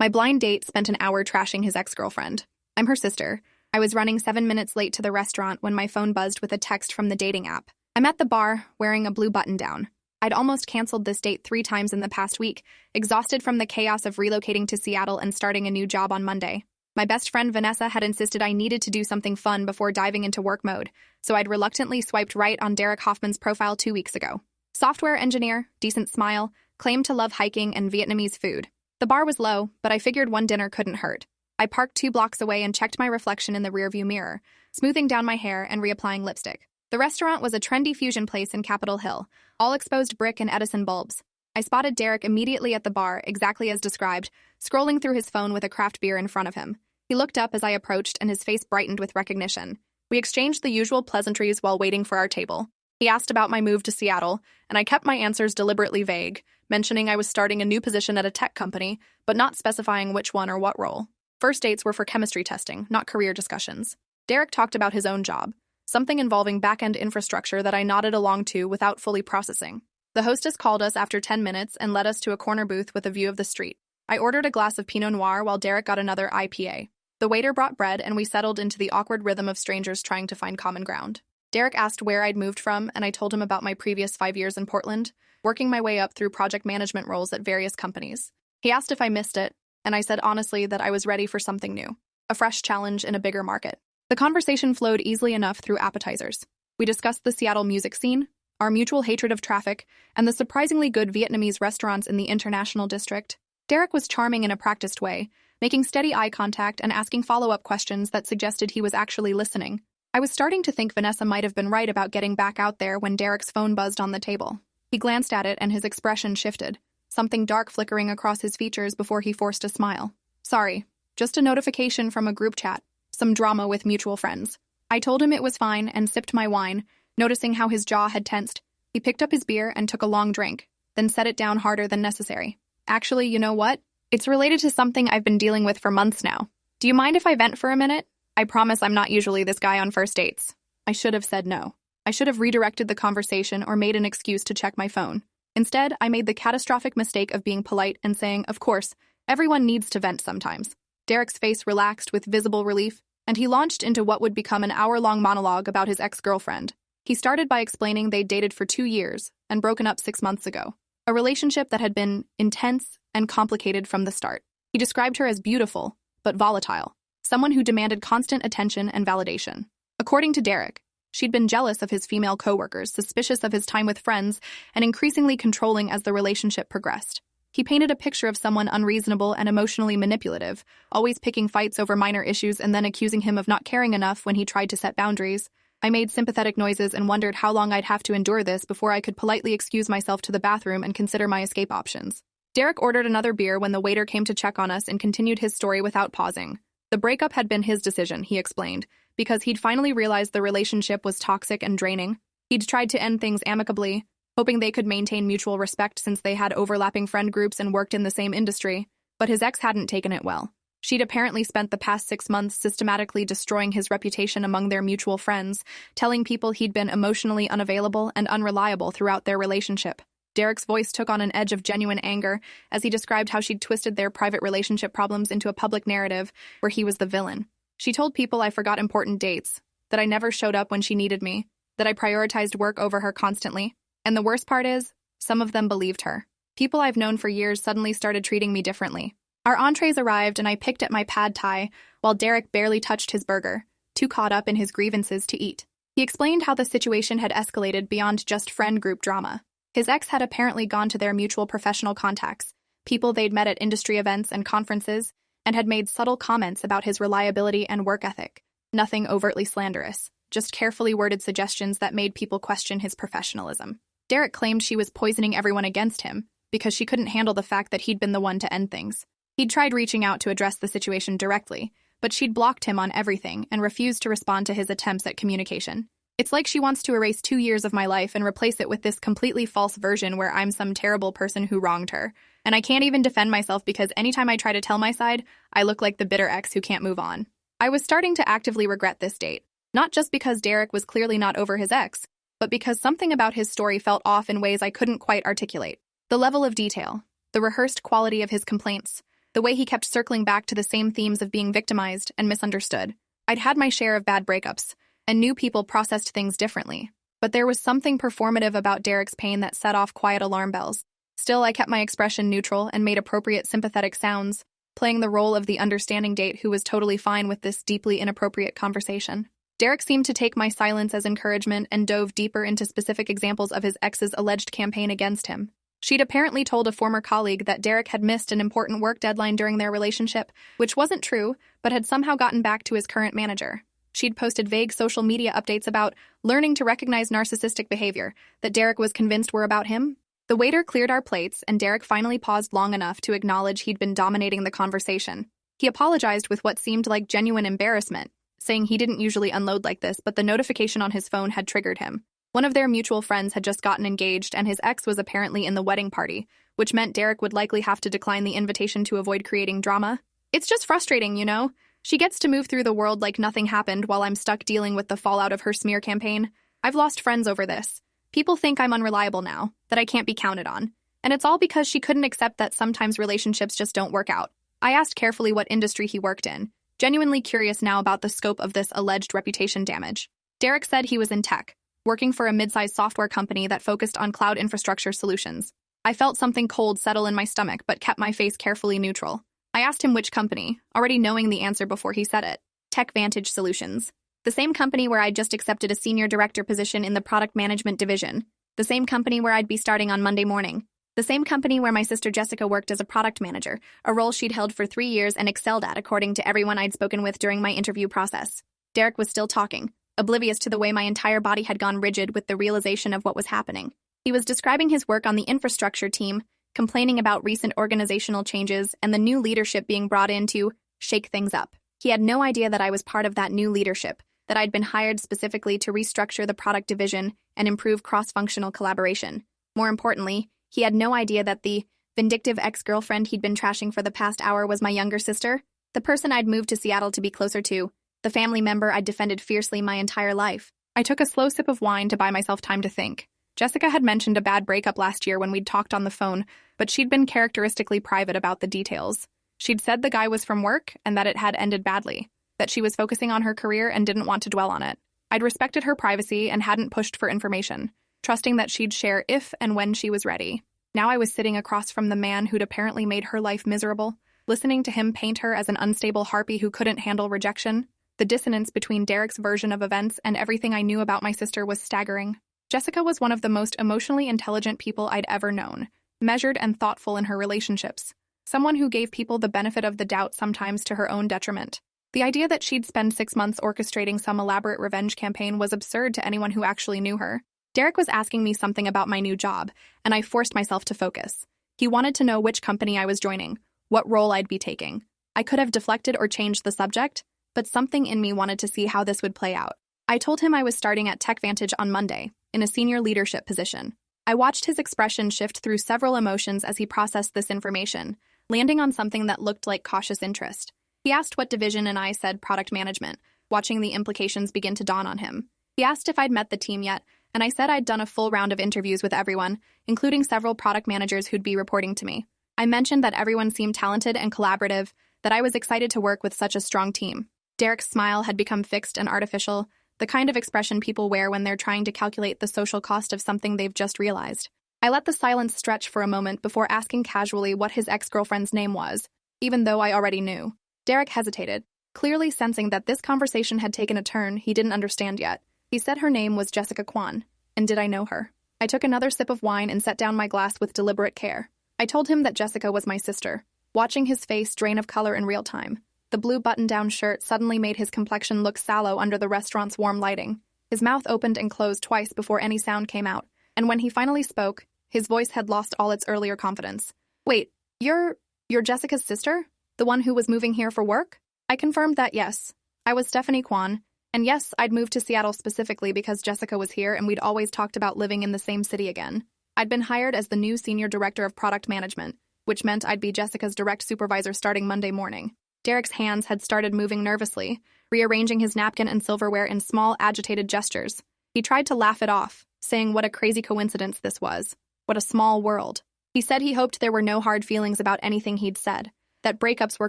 My blind date spent an hour trashing his ex-girlfriend. I'm her sister. I was running 7 minutes late to the restaurant when my phone buzzed with a text from the dating app. I'm at the bar, wearing a blue button-down. I'd almost canceled this date 3 times in the past week, exhausted from the chaos of relocating to Seattle and starting a new job on Monday. My best friend Vanessa had insisted I needed to do something fun before diving into work mode, so I'd reluctantly swiped right on Derek Hoffman's profile 2 weeks ago. Software engineer, decent smile, claimed to love hiking and Vietnamese food. The bar was low, but I figured one dinner couldn't hurt. I parked 2 blocks away and checked my reflection in the rearview mirror, smoothing down my hair and reapplying lipstick. The restaurant was a trendy fusion place in Capitol Hill, all exposed brick and Edison bulbs. I spotted Derek immediately at the bar, exactly as described, scrolling through his phone with a craft beer in front of him. He looked up as I approached, and his face brightened with recognition. We exchanged the usual pleasantries while waiting for our table. He asked about my move to Seattle, and I kept my answers deliberately vague, mentioning I was starting a new position at a tech company, but not specifying which one or what role. First dates were for chemistry testing, not career discussions. Derek talked about his own job, something involving back-end infrastructure that I nodded along to without fully processing. The hostess called us after 10 minutes and led us to a corner booth with a view of the street. I ordered a glass of Pinot Noir while Derek got another IPA. The waiter brought bread, and we settled into the awkward rhythm of strangers trying to find common ground. Derek asked where I'd moved from, and I told him about my previous 5 years in Portland, working my way up through project management roles at various companies. He asked if I missed it, and I said honestly that I was ready for something new, a fresh challenge in a bigger market. The conversation flowed easily enough through appetizers. We discussed the Seattle music scene, our mutual hatred of traffic, and the surprisingly good Vietnamese restaurants in the International District. Derek was charming in a practiced way, making steady eye contact and asking follow-up questions that suggested he was actually listening. I was starting to think Vanessa might have been right about getting back out there when Derek's phone buzzed on the table. He glanced at it and his expression shifted, something dark flickering across his features before he forced a smile. Sorry, just a notification from a group chat. Some drama with mutual friends. I told him it was fine and sipped my wine, noticing how his jaw had tensed. He picked up his beer and took a long drink, then set it down harder than necessary. Actually, you know what? It's related to something I've been dealing with for months now. Do you mind if I vent for a minute? I promise I'm not usually this guy on first dates. I should have said no. I should have redirected the conversation or made an excuse to check my phone. Instead, I made the catastrophic mistake of being polite and saying, of course, everyone needs to vent sometimes. Derek's face relaxed with visible relief, and he launched into what would become an hour-long monologue about his ex-girlfriend. He started by explaining they'd dated for 2 years and broken up 6 months ago, a relationship that had been intense and complicated from the start. He described her as beautiful, but volatile, someone who demanded constant attention and validation. According to Derek, she'd been jealous of his female coworkers, suspicious of his time with friends, and increasingly controlling as the relationship progressed. He painted a picture of someone unreasonable and emotionally manipulative, always picking fights over minor issues and then accusing him of not caring enough when he tried to set boundaries. I made sympathetic noises and wondered how long I'd have to endure this before I could politely excuse myself to the bathroom and consider my escape options. Derek ordered another beer when the waiter came to check on us and continued his story without pausing. The breakup had been his decision, he explained, because he'd finally realized the relationship was toxic and draining. He'd tried to end things amicably, hoping they could maintain mutual respect since they had overlapping friend groups and worked in the same industry, but his ex hadn't taken it well. She'd apparently spent the past 6 months systematically destroying his reputation among their mutual friends, telling people he'd been emotionally unavailable and unreliable throughout their relationship. Derek's voice took on an edge of genuine anger as he described how she'd twisted their private relationship problems into a public narrative where he was the villain. She told people I forgot important dates, that I never showed up when she needed me, that I prioritized work over her constantly. And the worst part is, some of them believed her. People I've known for years suddenly started treating me differently. Our entrees arrived and I picked at my pad thai while Derek barely touched his burger, too caught up in his grievances to eat. He explained how the situation had escalated beyond just friend group drama. His ex had apparently gone to their mutual professional contacts, people they'd met at industry events and conferences, and had made subtle comments about his reliability and work ethic. Nothing overtly slanderous, just carefully worded suggestions that made people question his professionalism. Derek claimed she was poisoning everyone against him because she couldn't handle the fact that he'd been the one to end things. He'd tried reaching out to address the situation directly, but she'd blocked him on everything and refused to respond to his attempts at communication. It's like she wants to erase 2 years of my life and replace it with this completely false version where I'm some terrible person who wronged her. And I can't even defend myself because anytime I try to tell my side, I look like the bitter ex who can't move on. I was starting to actively regret this date, not just because Derek was clearly not over his ex, but because something about his story felt off in ways I couldn't quite articulate. The level of detail, the rehearsed quality of his complaints, The way he kept circling back to the same themes of being victimized and misunderstood. I'd had my share of bad breakups, and knew people processed things differently. But there was something performative about Derek's pain that set off quiet alarm bells. Still, I kept my expression neutral and made appropriate sympathetic sounds, playing the role of the understanding date who was totally fine with this deeply inappropriate conversation. Derek seemed to take my silence as encouragement and dove deeper into specific examples of his ex's alleged campaign against him. She'd apparently told a former colleague that Derek had missed an important work deadline during their relationship, which wasn't true, but had somehow gotten back to his current manager. She'd posted vague social media updates about learning to recognize narcissistic behavior that Derek was convinced were about him. The waiter cleared our plates, and Derek finally paused long enough to acknowledge he'd been dominating the conversation. He apologized with what seemed like genuine embarrassment, saying he didn't usually unload like this, but the notification on his phone had triggered him. One of their mutual friends had just gotten engaged, and his ex was apparently in the wedding party, which meant Derek would likely have to decline the invitation to avoid creating drama. It's just frustrating, you know? She gets to move through the world like nothing happened while I'm stuck dealing with the fallout of her smear campaign. I've lost friends over this. People think I'm unreliable now, that I can't be counted on. And it's all because she couldn't accept that sometimes relationships just don't work out. I asked carefully what industry he worked in, genuinely curious now about the scope of this alleged reputation damage. Derek said he was in tech, working for a mid-sized software company that focused on cloud infrastructure solutions. I felt something cold settle in my stomach but kept my face carefully neutral. I asked him which company, already knowing the answer before he said it. Tech Vantage Solutions. The same company where I'd just accepted a senior director position in the product management division. The same company where I'd be starting on Monday morning. The same company where my sister Jessica worked as a product manager, a role she'd held for 3 years and excelled at according to everyone I'd spoken with during my interview process. Derek was still talking, oblivious to the way my entire body had gone rigid with the realization of what was happening. He was describing his work on the infrastructure team, complaining about recent organizational changes and the new leadership being brought in to shake things up. He had no idea that I was part of that new leadership, that I'd been hired specifically to restructure the product division and improve cross-functional collaboration. More importantly, he had no idea that the vindictive ex-girlfriend he'd been trashing for the past hour was my younger sister, the person I'd moved to Seattle to be closer to, the family member I'd defended fiercely my entire life. I took a slow sip of wine to buy myself time to think. Jessica had mentioned a bad breakup last year when we'd talked on the phone, but she'd been characteristically private about the details. She'd said the guy was from work and that it had ended badly, that she was focusing on her career and didn't want to dwell on it. I'd respected her privacy and hadn't pushed for information, trusting that she'd share if and when she was ready. Now I was sitting across from the man who'd apparently made her life miserable, listening to him paint her as an unstable harpy who couldn't handle rejection. The dissonance between Derek's version of events and everything I knew about my sister was staggering. Jessica was one of the most emotionally intelligent people I'd ever known, measured and thoughtful in her relationships, someone who gave people the benefit of the doubt sometimes to her own detriment. The idea that she'd spend 6 months orchestrating some elaborate revenge campaign was absurd to anyone who actually knew her. Derek was asking me something about my new job, and I forced myself to focus. He wanted to know which company I was joining, what role I'd be taking. I could have deflected or changed the subject, but something in me wanted to see how this would play out. I told him I was starting at Tech Vantage on Monday, in a senior leadership position. I watched his expression shift through several emotions as he processed this information, landing on something that looked like cautious interest. He asked what division and I said product management, watching the implications begin to dawn on him. He asked if I'd met the team yet, and I said I'd done a full round of interviews with everyone, including several product managers who'd be reporting to me. I mentioned that everyone seemed talented and collaborative, that I was excited to work with such a strong team. Derek's smile had become fixed and artificial, the kind of expression people wear when they're trying to calculate the social cost of something they've just realized. I let the silence stretch for a moment before asking casually what his ex-girlfriend's name was, even though I already knew. Derek hesitated, clearly sensing that this conversation had taken a turn he didn't understand yet. He said her name was Jessica Kwan, and did I know her? I took another sip of wine and set down my glass with deliberate care. I told him that Jessica was my sister, watching his face drain of color in real time. The blue button-down shirt suddenly made his complexion look sallow under the restaurant's warm lighting. His mouth opened and closed twice before any sound came out, and when he finally spoke, his voice had lost all its earlier confidence. Wait, you're Jessica's sister? The one who was moving here for work? I confirmed that yes. I was Stephanie Kwan, and yes, I'd moved to Seattle specifically because Jessica was here and we'd always talked about living in the same city again. I'd been hired as the new senior director of product management, which meant I'd be Jessica's direct supervisor starting Monday morning. Derek's hands had started moving nervously, rearranging his napkin and silverware in small, agitated gestures. He tried to laugh it off, saying what a crazy coincidence this was. What a small world. He said he hoped there were no hard feelings about anything he'd said, that breakups were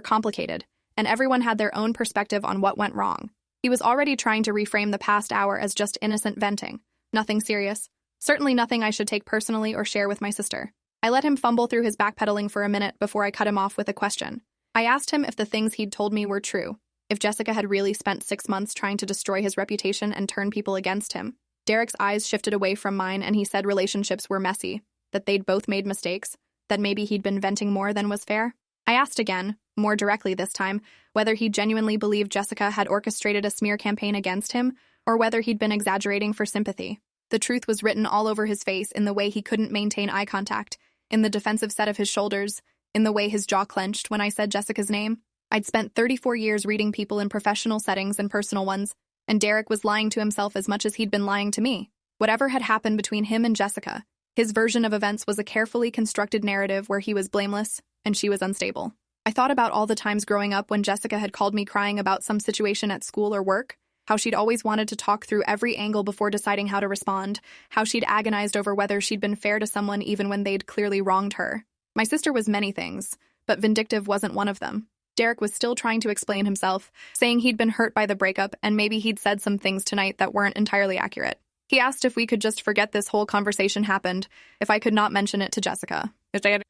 complicated, and everyone had their own perspective on what went wrong. He was already trying to reframe the past hour as just innocent venting. Nothing serious. Certainly nothing I should take personally or share with my sister. I let him fumble through his backpedaling for a minute before I cut him off with a question. I asked him if the things he'd told me were true, if Jessica had really spent 6 months trying to destroy his reputation and turn people against him. Derek's eyes shifted away from mine and he said relationships were messy, that they'd both made mistakes, that maybe he'd been venting more than was fair. I asked again, more directly this time, whether he genuinely believed Jessica had orchestrated a smear campaign against him or whether he'd been exaggerating for sympathy. The truth was written all over his face in the way he couldn't maintain eye contact, in the defensive set of his shoulders, in the way his jaw clenched when I said Jessica's name. I'd spent 34 years reading people in professional settings and personal ones, and Derek was lying to himself as much as he'd been lying to me. Whatever had happened between him and Jessica, his version of events was a carefully constructed narrative where he was blameless and she was unstable. I thought about all the times growing up when Jessica had called me crying about some situation at school or work, how she'd always wanted to talk through every angle before deciding how to respond, how she'd agonized over whether she'd been fair to someone even when they'd clearly wronged her. My sister was many things, but vindictive wasn't one of them. Derek was still trying to explain himself, saying he'd been hurt by the breakup and maybe he'd said some things tonight that weren't entirely accurate. He asked if we could just forget this whole conversation happened, if I could not mention it to Jessica.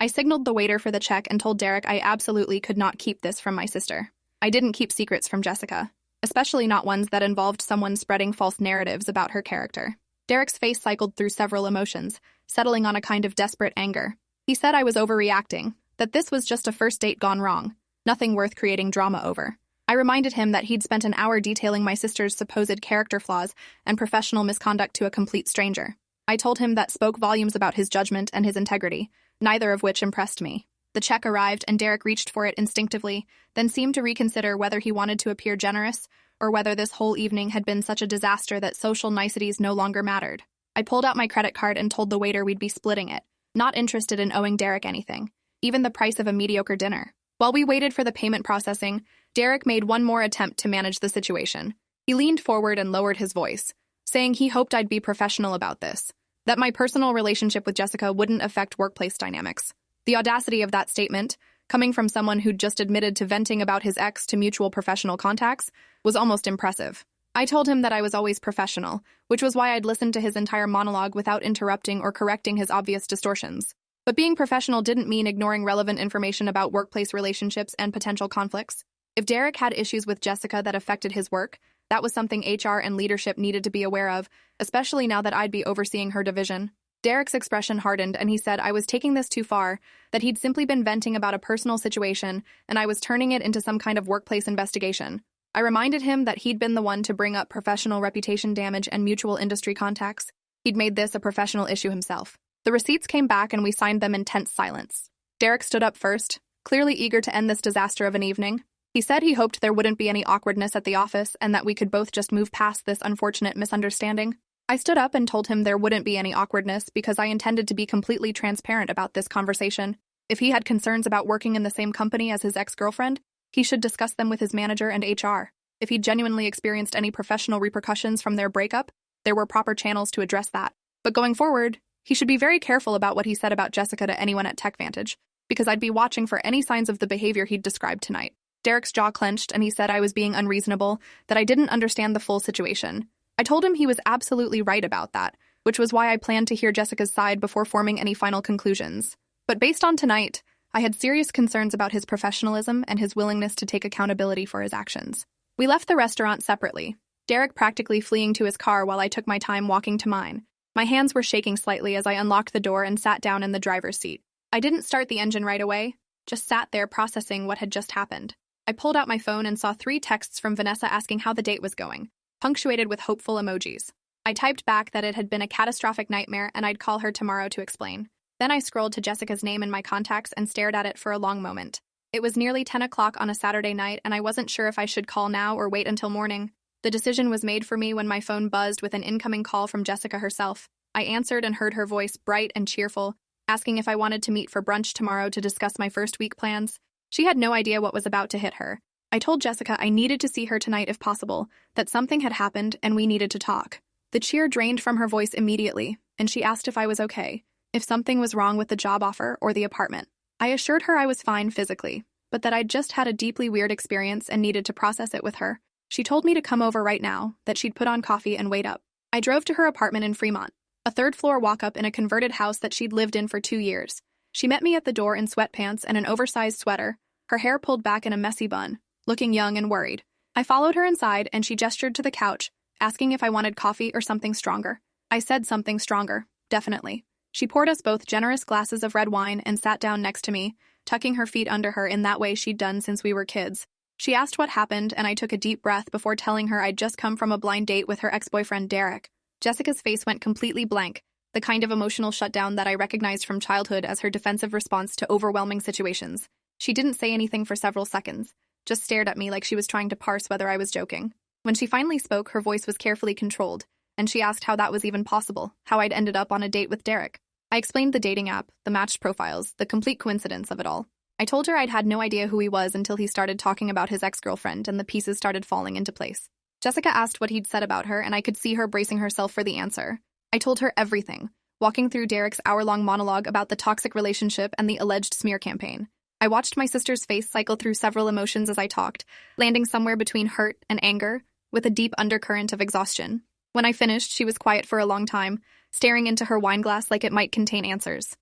I signaled the waiter for the check and told Derek I absolutely could not keep this from my sister. I didn't keep secrets from Jessica, especially not ones that involved someone spreading false narratives about her character. Derek's face cycled through several emotions, settling on a kind of desperate anger. He said I was overreacting, that this was just a first date gone wrong, nothing worth creating drama over. I reminded him that he'd spent an hour detailing my sister's supposed character flaws and professional misconduct to a complete stranger. I told him that spoke volumes about his judgment and his integrity, neither of which impressed me. The check arrived and Derek reached for it instinctively, then seemed to reconsider whether he wanted to appear generous or whether this whole evening had been such a disaster that social niceties no longer mattered. I pulled out my credit card and told the waiter we'd be splitting it, not interested in owing Derek anything, even the price of a mediocre dinner. While we waited for the payment processing, Derek made one more attempt to manage the situation. He leaned forward and lowered his voice, saying he hoped I'd be professional about this, that my personal relationship with Jessica wouldn't affect workplace dynamics. The audacity of that statement, coming from someone who'd just admitted to venting about his ex to mutual professional contacts, was almost impressive. I told him that I was always professional, which was why I'd listened to his entire monologue without interrupting or correcting his obvious distortions. But being professional didn't mean ignoring relevant information about workplace relationships and potential conflicts. If Derek had issues with Jessica that affected his work, that was something HR and leadership needed to be aware of, especially now that I'd be overseeing her division. Derek's expression hardened and he said I was taking this too far, that he'd simply been venting about a personal situation and I was turning it into some kind of workplace investigation. I reminded him that he'd been the one to bring up professional reputation damage and mutual industry contacts. He'd made this a professional issue himself. The receipts came back and we signed them in tense silence. Derek stood up first, clearly eager to end this disaster of an evening. He said he hoped there wouldn't be any awkwardness at the office and that we could both just move past this unfortunate misunderstanding. I stood up and told him there wouldn't be any awkwardness because I intended to be completely transparent about this conversation. If he had concerns about working in the same company as his ex-girlfriend, he should discuss them with his manager and HR. If he genuinely experienced any professional repercussions from their breakup, there were proper channels to address that. But going forward, he should be very careful about what he said about Jessica to anyone at TechVantage, because I'd be watching for any signs of the behavior he'd described tonight. Derek's jaw clenched and he said I was being unreasonable, that I didn't understand the full situation. I told him he was absolutely right about that, which was why I planned to hear Jessica's side before forming any final conclusions. But based on tonight, I had serious concerns about his professionalism and his willingness to take accountability for his actions. We left the restaurant separately, Derek practically fleeing to his car while I took my time walking to mine. My hands were shaking slightly as I unlocked the door and sat down in the driver's seat. I didn't start the engine right away, just sat there processing what had just happened. I pulled out my phone and saw 3 texts from Vanessa asking how the date was going, punctuated with hopeful emojis. I typed back that it had been a catastrophic nightmare and I'd call her tomorrow to explain. Then I scrolled to Jessica's name in my contacts and stared at it for a long moment. It was nearly 10 o'clock on a Saturday night and I wasn't sure if I should call now or wait until morning. The decision was made for me when my phone buzzed with an incoming call from Jessica herself. I answered and heard her voice bright and cheerful, asking if I wanted to meet for brunch tomorrow to discuss my first week plans. She had no idea what was about to hit her. I told Jessica I needed to see her tonight if possible, that something had happened and we needed to talk. The cheer drained from her voice immediately, and she asked if I was okay, if something was wrong with the job offer or the apartment. I assured her I was fine physically, but that I'd just had a deeply weird experience and needed to process it with her. She told me to come over right now, that she'd put on coffee and wait up. I drove to her apartment in Fremont, a third-floor walk-up in a converted house that she'd lived in for 2 years. She met me at the door in sweatpants and an oversized sweater, her hair pulled back in a messy bun, looking young and worried. I followed her inside and she gestured to the couch, asking if I wanted coffee or something stronger. I said something stronger, definitely. She poured us both generous glasses of red wine and sat down next to me, tucking her feet under her in that way she'd done since we were kids. She asked what happened, and I took a deep breath before telling her I'd just come from a blind date with her ex-boyfriend Derek. Jessica's face went completely blank, the kind of emotional shutdown that I recognized from childhood as her defensive response to overwhelming situations. She didn't say anything for several seconds, just stared at me like she was trying to parse whether I was joking. When she finally spoke, her voice was carefully controlled, and she asked how that was even possible, how I'd ended up on a date with Derek. I explained the dating app, the matched profiles, the complete coincidence of it all. I told her I'd had no idea who he was until he started talking about his ex-girlfriend and the pieces started falling into place. Jessica asked what he'd said about her, and I could see her bracing herself for the answer. I told her everything, walking through Derek's hour-long monologue about the toxic relationship and the alleged smear campaign. I watched my sister's face cycle through several emotions as I talked, landing somewhere between hurt and anger, with a deep undercurrent of exhaustion. When I finished, she was quiet for a long time, staring into her wine glass like it might contain answers.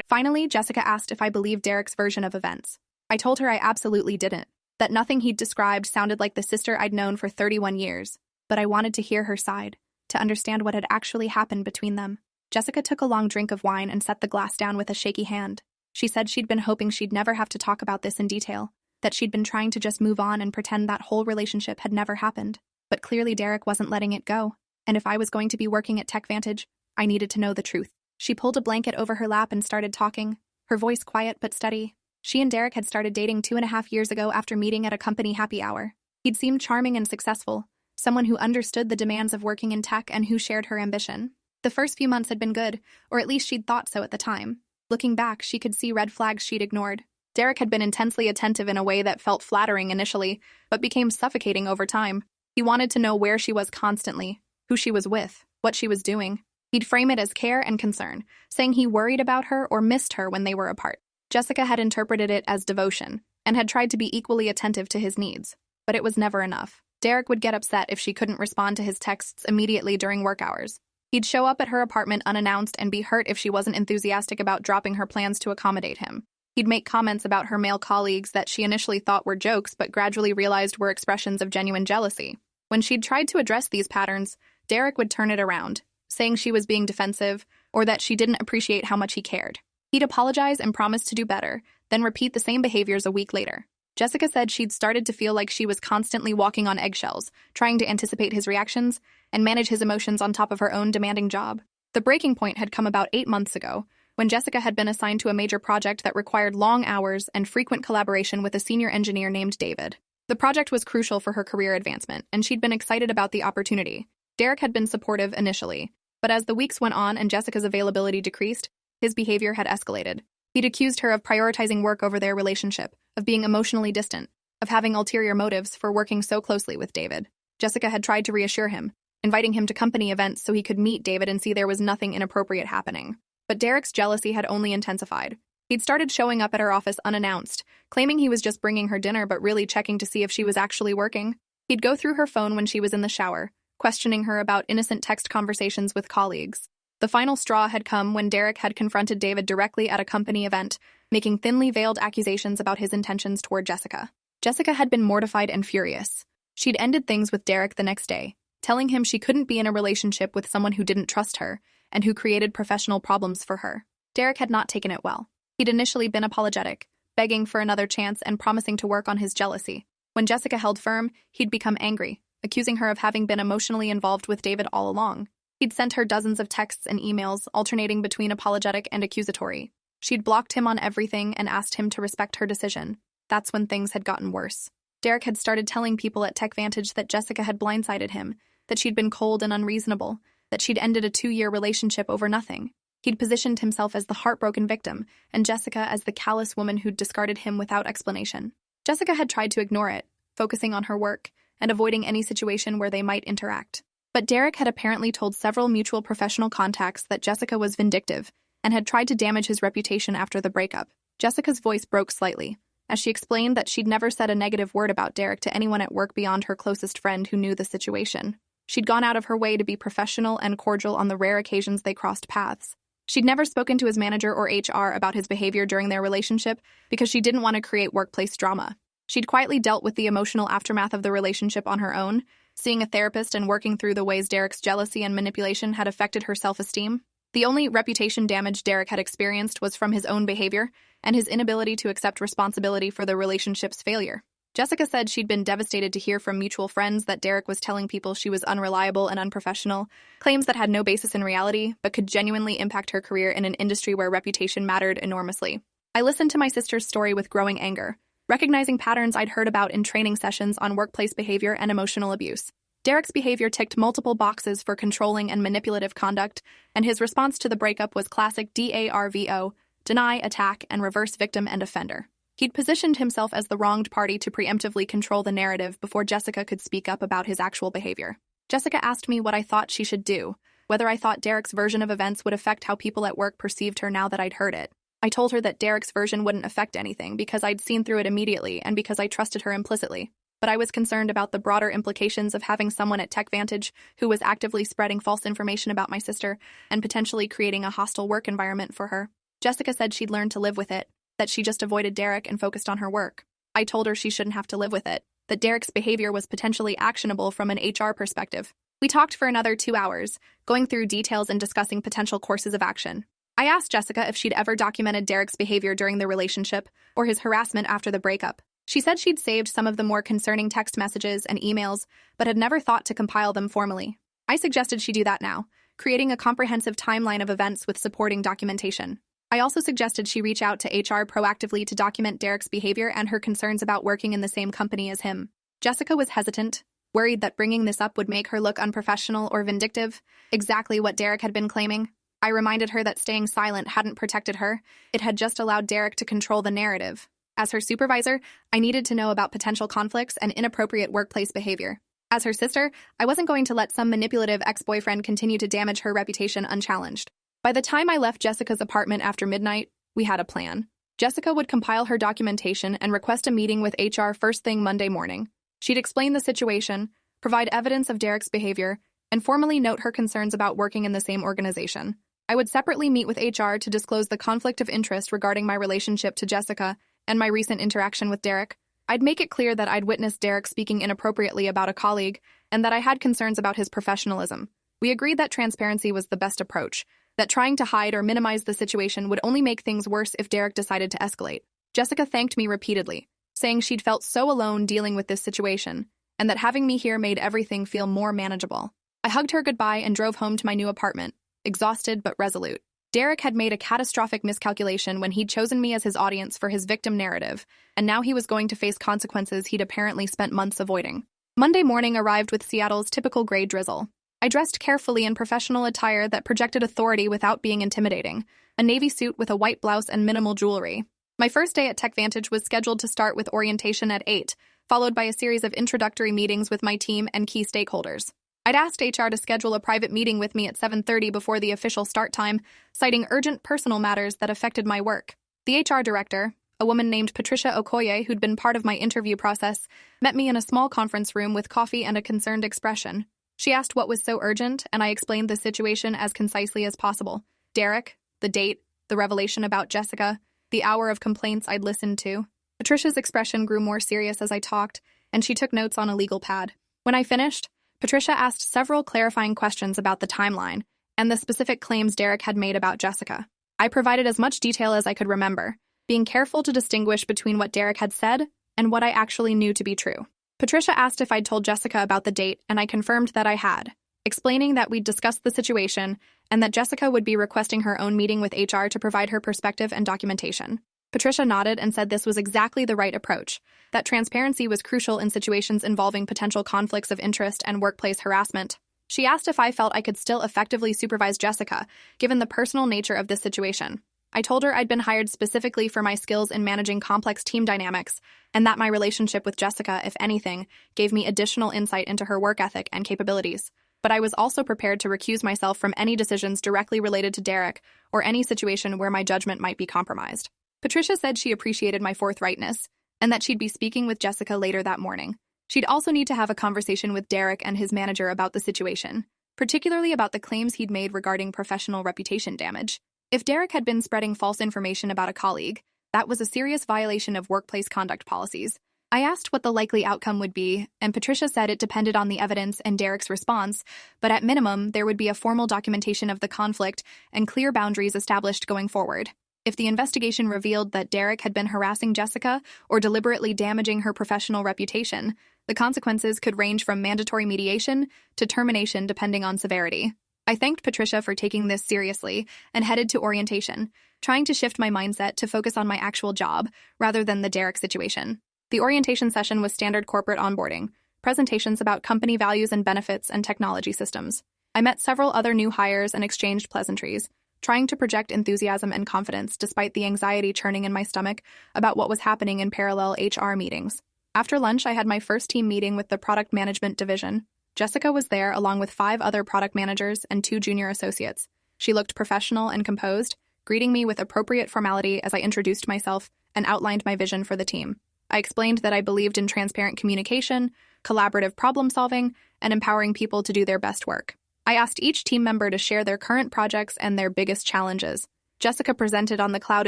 Finally, Jessica asked if I believed Derek's version of events. I told her I absolutely didn't, that nothing he'd described sounded like the sister I'd known for 31 years, but I wanted to hear her side, to understand what had actually happened between them. Jessica took a long drink of wine and set the glass down with a shaky hand. She said she'd been hoping she'd never have to talk about this in detail, that she'd been trying to just move on and pretend that whole relationship had never happened. But clearly Derek wasn't letting it go, and if I was going to be working at TechVantage, I needed to know the truth. She pulled a blanket over her lap and started talking, her voice quiet but steady. She and Derek had started dating 2.5 years ago after meeting at a company happy hour. He'd seemed charming and successful, someone who understood the demands of working in tech and who shared her ambition. The first few months had been good, or at least she'd thought so at the time. Looking back, she could see red flags she'd ignored. Derek had been intensely attentive in a way that felt flattering initially, but became suffocating over time. He wanted to know where she was constantly, who she was with, what she was doing. He'd frame it as care and concern, saying he worried about her or missed her when they were apart. Jessica had interpreted it as devotion, and had tried to be equally attentive to his needs, but it was never enough. Derek would get upset if she couldn't respond to his texts immediately during work hours. He'd show up at her apartment unannounced and be hurt if she wasn't enthusiastic about dropping her plans to accommodate him. He'd make comments about her male colleagues that she initially thought were jokes but gradually realized were expressions of genuine jealousy. When she'd tried to address these patterns, Derek would turn it around, saying she was being defensive or that she didn't appreciate how much he cared. He'd apologize and promise to do better, then repeat the same behaviors a week later. Jessica said she'd started to feel like she was constantly walking on eggshells, trying to anticipate his reactions and manage his emotions on top of her own demanding job. The breaking point had come about 8 months ago, when Jessica had been assigned to a major project that required long hours and frequent collaboration with a senior engineer named David. The project was crucial for her career advancement, and she'd been excited about the opportunity. Derek had been supportive initially, but as the weeks went on and Jessica's availability decreased, his behavior had escalated. He'd accused her of prioritizing work over their relationship, of being emotionally distant, of having ulterior motives for working so closely with David. Jessica had tried to reassure him, inviting him to company events so he could meet David and see there was nothing inappropriate happening. But Derek's jealousy had only intensified. He'd started showing up at her office unannounced, claiming he was just bringing her dinner but really checking to see if she was actually working. He'd go through her phone when she was in the shower, questioning her about innocent text conversations with colleagues. The final straw had come when Derek had confronted David directly at a company event, making thinly veiled accusations about his intentions toward Jessica. Jessica had been mortified and furious. She'd ended things with Derek the next day, telling him she couldn't be in a relationship with someone who didn't trust her and who created professional problems for her. Derek had not taken it well. He'd initially been apologetic, begging for another chance and promising to work on his jealousy. When Jessica held firm, he'd become angry, accusing her of having been emotionally involved with David all along. He'd sent her dozens of texts and emails, alternating between apologetic and accusatory. She'd blocked him on everything and asked him to respect her decision. That's when things had gotten worse. Derek had started telling people at TechVantage that Jessica had blindsided him, that she'd been cold and unreasonable, that she'd ended a 2-year relationship over nothing. He'd positioned himself as the heartbroken victim, and Jessica as the callous woman who'd discarded him without explanation. Jessica had tried to ignore it, focusing on her work and avoiding any situation where they might interact. But Derek had apparently told several mutual professional contacts that Jessica was vindictive and had tried to damage his reputation after the breakup. Jessica's voice broke slightly, as she explained that she'd never said a negative word about Derek to anyone at work beyond her closest friend who knew the situation. She'd gone out of her way to be professional and cordial on the rare occasions they crossed paths. She'd never spoken to his manager or HR about his behavior during their relationship because she didn't want to create workplace drama. She'd quietly dealt with the emotional aftermath of the relationship on her own, seeing a therapist and working through the ways Derek's jealousy and manipulation had affected her self-esteem. The only reputation damage Derek had experienced was from his own behavior and his inability to accept responsibility for the relationship's failure. Jessica said she'd been devastated to hear from mutual friends that Derek was telling people she was unreliable and unprofessional, claims that had no basis in reality but could genuinely impact her career in an industry where reputation mattered enormously. I listened to my sister's story with growing anger, recognizing patterns I'd heard about in training sessions on workplace behavior and emotional abuse. Derek's behavior ticked multiple boxes for controlling and manipulative conduct, and his response to the breakup was classic DARVO, deny, attack, and reverse victim and offender. He'd positioned himself as the wronged party to preemptively control the narrative before Jessica could speak up about his actual behavior. Jessica asked me what I thought she should do, whether I thought Derek's version of events would affect how people at work perceived her now that I'd heard it. I told her that Derek's version wouldn't affect anything because I'd seen through it immediately and because I trusted her implicitly. But I was concerned about the broader implications of having someone at TechVantage who was actively spreading false information about my sister and potentially creating a hostile work environment for her. Jessica said she'd learned to live with it, that she just avoided Derek and focused on her work. I told her she shouldn't have to live with it, that Derek's behavior was potentially actionable from an HR perspective. We talked for another 2 hours, going through details and discussing potential courses of action. I asked Jessica if she'd ever documented Derek's behavior during the relationship or his harassment after the breakup. She said she'd saved some of the more concerning text messages and emails, but had never thought to compile them formally. I suggested she do that now, creating a comprehensive timeline of events with supporting documentation. I also suggested she reach out to HR proactively to document Derek's behavior and her concerns about working in the same company as him. Jessica was hesitant, worried that bringing this up would make her look unprofessional or vindictive, exactly what Derek had been claiming. I reminded her that staying silent hadn't protected her, it had just allowed Derek to control the narrative. As her supervisor, I needed to know about potential conflicts and inappropriate workplace behavior. As her sister, I wasn't going to let some manipulative ex-boyfriend continue to damage her reputation unchallenged. By the time I left Jessica's apartment after midnight, we had a plan. Jessica would compile her documentation and request a meeting with HR first thing Monday morning. She'd explain the situation, provide evidence of Derek's behavior, and formally note her concerns about working in the same organization. I would separately meet with HR to disclose the conflict of interest regarding my relationship to Jessica and my recent interaction with Derek. I'd make it clear that I'd witnessed Derek speaking inappropriately about a colleague and that I had concerns about his professionalism. We agreed that transparency was the best approach, that trying to hide or minimize the situation would only make things worse if Derek decided to escalate. Jessica thanked me repeatedly, saying she'd felt so alone dealing with this situation, and that having me here made everything feel more manageable. I hugged her goodbye and drove home to my new apartment, exhausted but resolute. Derek had made a catastrophic miscalculation when he'd chosen me as his audience for his victim narrative, and now he was going to face consequences he'd apparently spent months avoiding. Monday morning arrived with Seattle's typical gray drizzle. I dressed carefully in professional attire that projected authority without being intimidating, a navy suit with a white blouse and minimal jewelry. My first day at TechVantage was scheduled to start with orientation at 8, followed by a series of introductory meetings with my team and key stakeholders. I'd asked HR to schedule a private meeting with me at 7:30 before the official start time, citing urgent personal matters that affected my work. The HR director, a woman named Patricia Okoye, who'd been part of my interview process, met me in a small conference room with coffee and a concerned expression. She asked what was so urgent, and I explained the situation as concisely as possible. Derek, the date, the revelation about Jessica, the hour of complaints I'd listened to. Patricia's expression grew more serious as I talked, and she took notes on a legal pad. When I finished, Patricia asked several clarifying questions about the timeline and the specific claims Derek had made about Jessica. I provided as much detail as I could remember, being careful to distinguish between what Derek had said and what I actually knew to be true. Patricia asked if I'd told Jessica about the date, and I confirmed that I had, explaining that we'd discussed the situation and that Jessica would be requesting her own meeting with HR to provide her perspective and documentation. Patricia nodded and said this was exactly the right approach, that transparency was crucial in situations involving potential conflicts of interest and workplace harassment. She asked if I felt I could still effectively supervise Jessica, given the personal nature of this situation. I told her I'd been hired specifically for my skills in managing complex team dynamics, and that my relationship with Jessica, if anything, gave me additional insight into her work ethic and capabilities. But I was also prepared to recuse myself from any decisions directly related to Derek or any situation where my judgment might be compromised. Patricia said she appreciated my forthrightness, and that she'd be speaking with Jessica later that morning. She'd also need to have a conversation with Derek and his manager about the situation, particularly about the claims he'd made regarding professional reputation damage. If Derek had been spreading false information about a colleague, that was a serious violation of workplace conduct policies. I asked what the likely outcome would be, and Patricia said it depended on the evidence and Derek's response, but at minimum, there would be a formal documentation of the conflict and clear boundaries established going forward. If the investigation revealed that Derek had been harassing Jessica or deliberately damaging her professional reputation, the consequences could range from mandatory mediation to termination depending on severity. I thanked Patricia for taking this seriously and headed to orientation, trying to shift my mindset to focus on my actual job rather than the Derek situation. The orientation session was standard corporate onboarding, presentations about company values and benefits and technology systems. I met several other new hires and exchanged pleasantries, trying to project enthusiasm and confidence despite the anxiety churning in my stomach about what was happening in parallel HR meetings. After lunch, I had my first team meeting with the product management division. Jessica was there along with 5 other product managers and 2 junior associates. She looked professional and composed, greeting me with appropriate formality as I introduced myself and outlined my vision for the team. I explained that I believed in transparent communication, collaborative problem-solving, and empowering people to do their best work. I asked each team member to share their current projects and their biggest challenges. Jessica presented on the cloud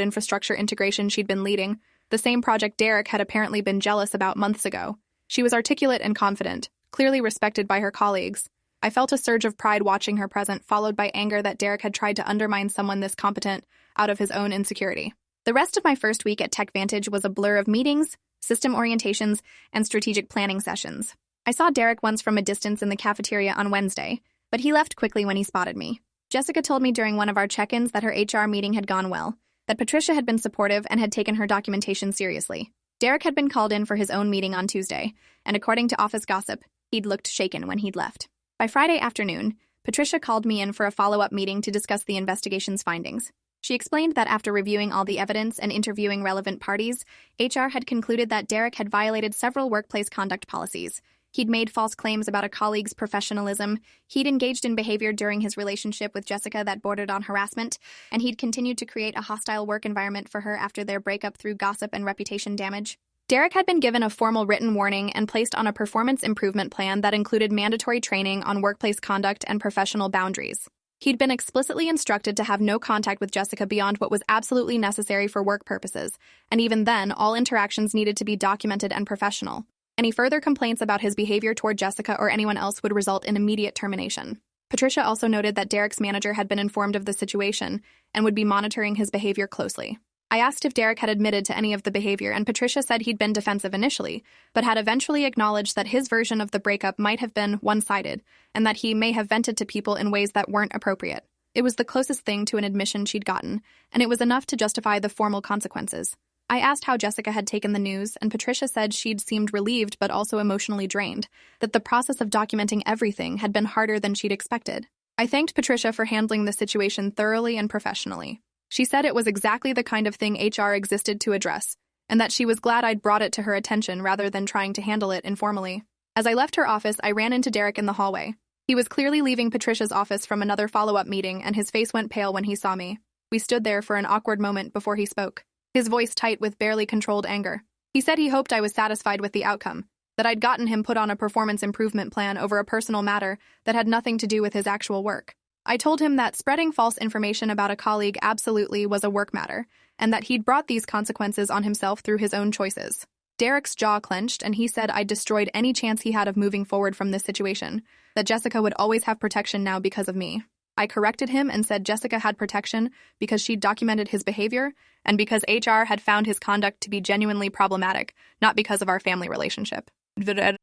infrastructure integration she'd been leading, the same project Derek had apparently been jealous about months ago. She was articulate and confident, clearly respected by her colleagues. I felt a surge of pride watching her present, followed by anger that Derek had tried to undermine someone this competent out of his own insecurity. The rest of my first week at TechVantage was a blur of meetings, system orientations, and strategic planning sessions. I saw Derek once from a distance in the cafeteria on Wednesday, but he left quickly when he spotted me. Jessica told me during one of our check-ins that her HR meeting had gone well, that Patricia had been supportive and had taken her documentation seriously. Derek had been called in for his own meeting on Tuesday, and according to office gossip, he'd looked shaken when he'd left. By Friday afternoon, Patricia called me in for a follow-up meeting to discuss the investigation's findings. She explained that after reviewing all the evidence and interviewing relevant parties, HR had concluded that Derek had violated several workplace conduct policies. He'd made false claims about a colleague's professionalism, he'd engaged in behavior during his relationship with Jessica that bordered on harassment, and he'd continued to create a hostile work environment for her after their breakup through gossip and reputation damage. Derek had been given a formal written warning and placed on a performance improvement plan that included mandatory training on workplace conduct and professional boundaries. He'd been explicitly instructed to have no contact with Jessica beyond what was absolutely necessary for work purposes, and even then, all interactions needed to be documented and professional. Any further complaints about his behavior toward Jessica or anyone else would result in immediate termination. Patricia also noted that Derek's manager had been informed of the situation and would be monitoring his behavior closely. I asked if Derek had admitted to any of the behavior, and Patricia said he'd been defensive initially, but had eventually acknowledged that his version of the breakup might have been one-sided, and that he may have vented to people in ways that weren't appropriate. It was the closest thing to an admission she'd gotten, and it was enough to justify the formal consequences. I asked how Jessica had taken the news, and Patricia said she'd seemed relieved but also emotionally drained, that the process of documenting everything had been harder than she'd expected. I thanked Patricia for handling the situation thoroughly and professionally. She said it was exactly the kind of thing HR existed to address, and that she was glad I'd brought it to her attention rather than trying to handle it informally. As I left her office, I ran into Derek in the hallway. He was clearly leaving Patricia's office from another follow-up meeting, and his face went pale when he saw me. We stood there for an awkward moment before he spoke, his voice tight with barely controlled anger. He said he hoped I was satisfied with the outcome, that I'd gotten him put on a performance improvement plan over a personal matter that had nothing to do with his actual work. I told him that spreading false information about a colleague absolutely was a work matter, and that he'd brought these consequences on himself through his own choices. Derek's jaw clenched, and he said I'd destroyed any chance he had of moving forward from this situation, that Jessica would always have protection now because of me. I corrected him and said Jessica had protection because she'd documented his behavior and because HR had found his conduct to be genuinely problematic, not because of our family relationship.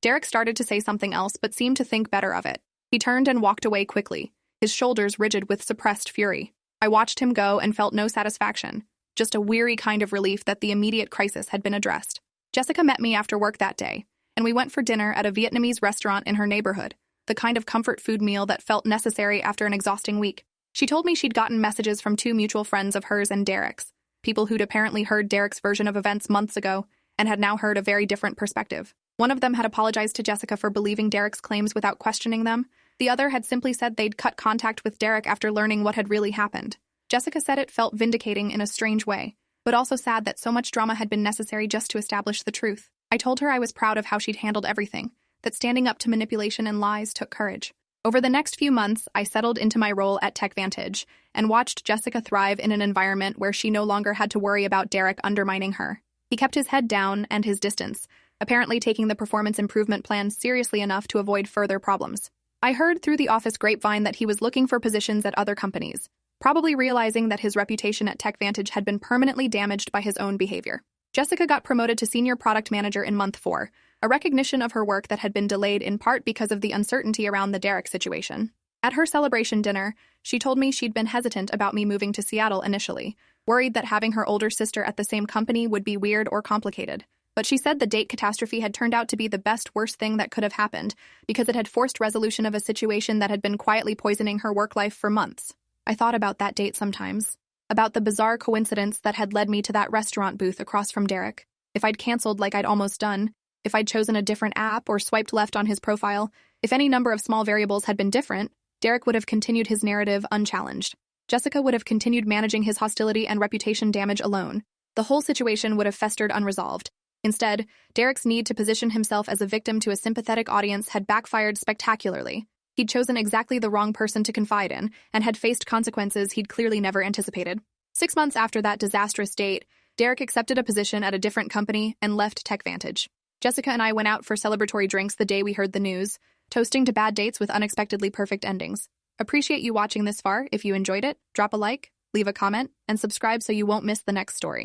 Derek started to say something else but seemed to think better of it. He turned and walked away quickly, his shoulders rigid with suppressed fury. I watched him go and felt no satisfaction, just a weary kind of relief that the immediate crisis had been addressed. Jessica met me after work that day, and we went for dinner at a Vietnamese restaurant in her neighborhood, the kind of comfort food meal that felt necessary after an exhausting week. She told me she'd gotten messages from 2 mutual friends of hers and Derek's, people who'd apparently heard Derek's version of events months ago and had now heard a very different perspective. One of them had apologized to Jessica for believing Derek's claims without questioning them. The other had simply said they'd cut contact with Derek after learning what had really happened. Jessica said it felt vindicating in a strange way, but also sad that so much drama had been necessary just to establish the truth. I told her I was proud of how she'd handled everything, that standing up to manipulation and lies took courage. Over the next few months, I settled into my role at TechVantage and watched Jessica thrive in an environment where she no longer had to worry about Derek undermining her. He kept his head down and his distance, apparently taking the performance improvement plan seriously enough to avoid further problems. I heard through the office grapevine that he was looking for positions at other companies, probably realizing that his reputation at TechVantage had been permanently damaged by his own behavior. Jessica got promoted to senior product manager in month 4, a recognition of her work that had been delayed in part because of the uncertainty around the Derek situation. At her celebration dinner, she told me she'd been hesitant about me moving to Seattle initially, worried that having her older sister at the same company would be weird or complicated. But she said the date catastrophe had turned out to be the worst thing that could have happened, because it had forced resolution of a situation that had been quietly poisoning her work life for months. I thought about that date sometimes, about the bizarre coincidence that had led me to that restaurant booth across from Derek. If I'd canceled like I'd almost done, if I'd chosen a different app or swiped left on his profile, if any number of small variables had been different, Derek would have continued his narrative unchallenged. Jessica would have continued managing his hostility and reputation damage alone. The whole situation would have festered unresolved. Instead, Derek's need to position himself as a victim to a sympathetic audience had backfired spectacularly. He'd chosen exactly the wrong person to confide in, and had faced consequences he'd clearly never anticipated. 6 months after that disastrous date, Derek accepted a position at a different company and left TechVantage. Jessica and I went out for celebratory drinks the day we heard the news, toasting to bad dates with unexpectedly perfect endings. Appreciate you watching this far. If you enjoyed it, drop a like, leave a comment, and subscribe so you won't miss the next story.